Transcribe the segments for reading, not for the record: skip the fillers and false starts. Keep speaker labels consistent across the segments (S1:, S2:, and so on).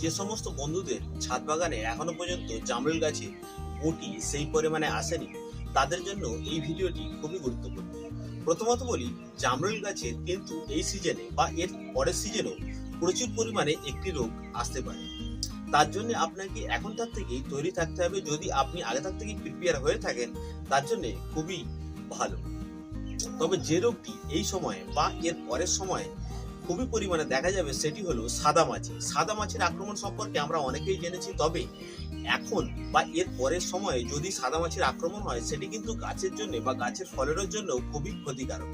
S1: যে সমস্ত বন্ধুদের ছাদ বাগানে এখনো পর্যন্ত জামরুল গাছে গুটি সেই পরিমাণে আসেনি, তাদের জন্য এই ভিডিওটি খুবই গুরুত্বপূর্ণ। প্রথমত বলি, জামরুল গাছের কিন্তু এই সিজনে বা এর পরের সিজনেও প্রচুর পরিমাণে একটি রোগ আসতে পারে। তার জন্য আপনাকে এখনকার থেকেই তৈরি থাকতে হবে। যদি আপনি আগে থাক থেকেই প্রিপেয়ার হয়ে থাকেন, তার জন্য খুবই ভালো। তবে যে রোগটি এই সময়ে বা এর পরের সময়ে খুবই পরিমাণে দেখা যাবে, সেটি হলো সাদামাছি। সাদামাছির আক্রমণ সম্পর্কে আমরা অনেকেই জেনেছি, তবে এখন বা এর পরের সময়ে যদি সাদামাছির আক্রমণ হয়, সেটি কিন্তু গাছের জন্য বা গাছের ফলের জন্য খুবই ক্ষতিকারক।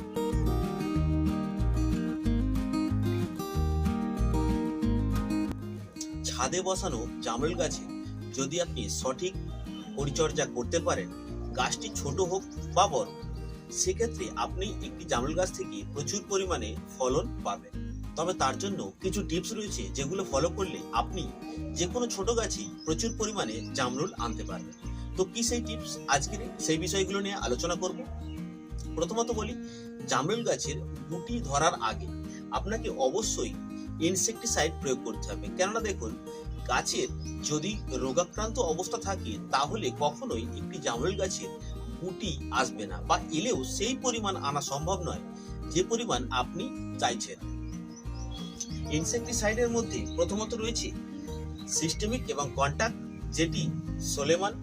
S1: ছাদে বসানো জামরুল গাছে যদি আপনি সঠিক পরিচর্যা করতে পারেন, গাছটি ছোট হোক বা বড়, সেক্ষেত্রে আপনি একটি জামরুল গাছ থেকে প্রচুর পরিমাণে ফলন পাবেন। তবে তার জন্য কিছু টিপস রয়েছে, যেগুলো ফলো করলে আপনি যে কোনো ছোট গাছেই প্রচুর পরিমাণে জামরুল আনতে পারবেন। তো কি সেই টিপস, আজকের সেই বিষয়গুলো নিয়ে আলোচনা করব। প্রথমত বলি, জামরুল গাছের গুটি ধরার আগে আপনাকে অবশ্যই ইনসেক্টিসাইড প্রয়োগ করতে হবে। কেননা দেখুন, গাছের যদি রোগাক্রান্ত অবস্থা থাকে, তাহলে কখনোই একটি জামরুল গাছের গুটি আসবে না, বা এলেও সেই পরিমাণ আনা সম্ভব নয় যে পরিমাণ আপনি চাইছেন। ইনসেক্টিসাইডের মধ্যে প্রথমত রয়েছে সিস্টেমিক এবং কন্টাক্ট, যেটি সোলেমান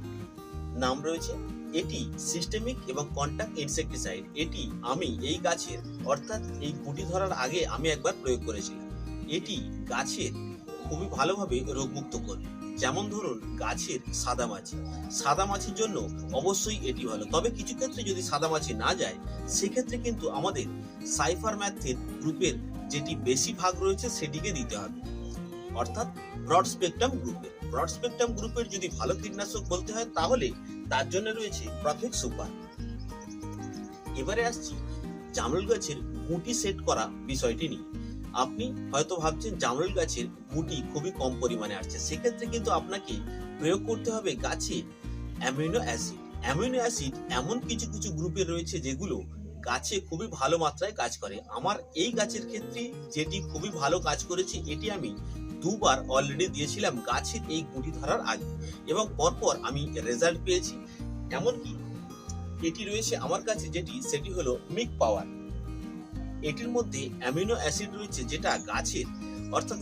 S1: নাম রয়েছে। এটি সিস্টেমিক এবং কন্টাক্ট ইনসেক্টিসাইড। এটি আমি এই গাছের অর্থাৎ এই গুটি ধরার আগে আমি একবার প্রয়োগ করেছিলাম। এটি গাছের খুবই ভালোভাবে রোগমুক্ত করবে। যেমন ধরুন, গাছের সাদামাছির জন্য অবশ্যই এটি ভালো। তবে কিছু ক্ষেত্রে যদি সাদামাছি না যায়, সেক্ষেত্রে কিন্তু আমাদের সাইফারম্যাথিন গ্রুপের যেটি বেশি ভাগ রয়েছে সেটিকে দিতে হবে, অর্থাৎ ব্রড স্পেকট্রাম গ্রুপের যদি ভালো কীটনাশক বলতে হয়, তাহলে তার জন্য রয়েছে প্রফেক্ট সুপার। এবারে আসছি জামরুল গাছের গুটি সেট করা বিষয়টি নিয়ে। আপনি হয়তো ভাবছেন জামরুল গাছের গুটি খুবই কম পরিমাণে আসছে, সেক্ষেত্রে কিন্তু আপনাকে প্রয়োগ করতে হবে গাছে অ্যামিনো অ্যাসিড এমন কিছু কিছু গ্রুপের রয়েছে যেগুলো গাছে খুবই ভালো মাত্রায় কাজ করে। আমার এই গাছের ক্ষেত্রে যেটি খুবই ভালো কাজ করেছে, এটি আমি দুবার অলরেডি দিয়েছিলাম গাছের এই গুটি ধরার আগে, এবং পরপর আমি রেজাল্ট পেয়েছি। এমনকি এটি রয়েছে আমার কাছে, সেটি হলো মিক পাওয়ার। এটির মধ্যে অ্যামিনো অ্যাসিড রয়েছে, যেটা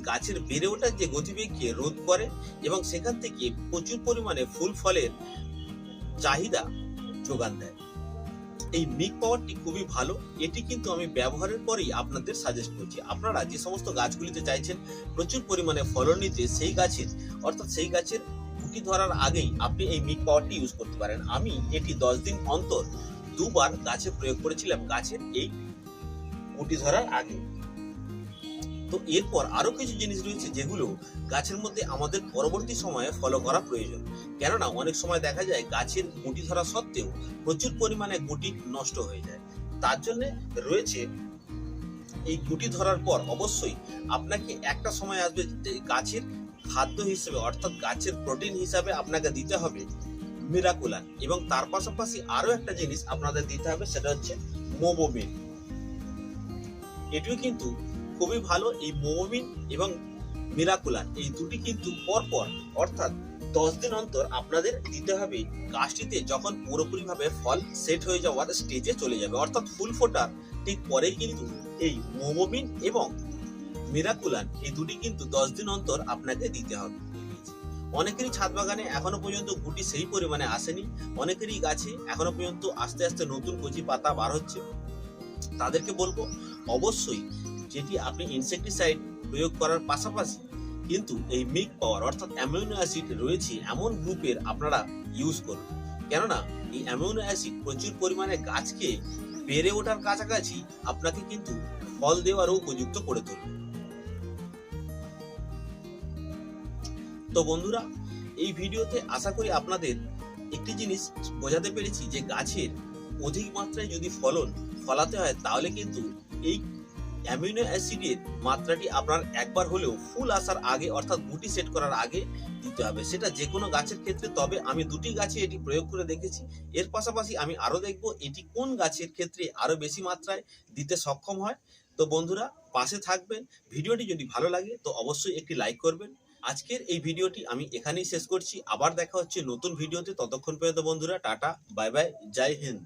S1: গাছের বেড়ে ওঠার যে গতিবেগকে রোধ করে এবং সেখান থেকে প্রচুর পরিমাণে ফুল ফলের চাহিদা যোগান দেয়। এই মিক পাওয়ারটি খুবই ভালো। এটি কিন্তু আমি ব্যবহারের পরেই আপনাদের সাজেস্ট করছি। আপনারা যে সমস্ত গাছগুলিতে চাইছেন প্রচুর পরিমাণে ফলন নিতে, সেই গাছের গুটি ধরার আগেই আপনি এই মিক পাওয়ারটি ইউজ করতে পারেন। আমি এটি 10 দিন অন্তর দুবার গাছে প্রয়োগ করেছিলাম, গাছের এই গুটি ধরার আগে। তো এরপর আরো কিছু জিনিস রয়েছে যেগুলো গাছের মধ্যে আমাদের পরবর্তী সময়ে ফলো করা প্রয়োজন। কেননা অনেক সময় দেখা যায় গাছের গুটি ধরা সত্ত্বেও প্রচুর পরিমাণে গুটি নষ্ট হয়ে যায়। তার জন্য রয়েছে, এই গুটি ধরার পর অবশ্যই আপনাকে একটা সময় আসবে গাছের খাদ্য হিসেবে, অর্থাৎ গাছের প্রোটিন হিসাবে আপনাকে দিতে হবে মিরাকুলান, এবং তার পাশাপাশি আরো একটা জিনিস আপনাদের দিতে হবে, সেটা হচ্ছে মোবোমিন। এটিও কিন্তু খুবই ভালো। এই মোবোমিন এবং মিরাকুলান এই দুটি কিন্তু পরপর, অর্থাৎ 10 দিন অন্তর আপনাদের দিতে হবে গাছটিতে, যখন পুরোপুরিভাবে ফল সেট হয়ে যাওয়ার স্টেজে চলে যাবে, অর্থাৎ ফুল ফোটার ঠিক পরেই কিন্তু এই মোবোমিন এবং মিরাকুলান এই দুটি কিন্তু 10 দিন অন্তর আপনাকে দিতে হবে। অনেকেরই ছাদ বাগানে এখনো পর্যন্ত গুটি সেই পরিমাণে আসেনি, অনেকেরই গাছে এখনো পর্যন্ত আস্তে আস্তে নতুন কচি পাতা বার হচ্ছে। তাদেরকে বলবো, অবশ্যই যেটি আপনি ইনসেক্টিসাইড প্রয়োগ করার পাশাপাশি কিন্তু এই মিক পাওয়ার অর্থাৎ অ্যামিনো অ্যাসিড রয়েছে এমন গ্রুপের আপনারা ইউজ করুন। কেননা এই অ্যামিনো অ্যাসিড প্রচুর পরিমাণে গাছকে বেড়ে ওঠার কাছাকাছি আপনাকে কিন্তু ফল দেওয়ারও উপযুক্ত করে তুলবে। তো বন্ধুরা, এই ভিডিওতে আশা করি আপনাদের একটি জিনিস বোঝাতে পেরেছি, যে গাছের অধিক মাত্রায় যদি ফলাতে হয়, তাহলে কিন্তু এই অ্যামিনো অ্যাসিডের মাত্রাটি আপনার একবার হলেও ফুল আসার আগে, অর্থাৎ গুটি সেট করার আগে দিতে হবে, সেটা যে কোনো গাছের ক্ষেত্রে। তবে আমি দুটি গাছে এটি প্রয়োগ করে দেখেছি, এর পাশাপাশি আমি আরো দেখব এটি কোন গাছের ক্ষেত্রে আরো বেশি মাত্রায় দিতে সক্ষম হয়। তো বন্ধুরা, পাশে থাকবেন। ভিডিওটি যদি ভালো লাগে তো অবশ্যই একটি লাইক করবেন। আজকের এই ভিডিওটি আমি এখানেই শেষ করছি। আবার দেখা হচ্ছে নতুন ভিডিওতে। ততক্ষণ পর্যন্ত বন্ধুরা টাটা, বাই বাই, জয় হিন্দ।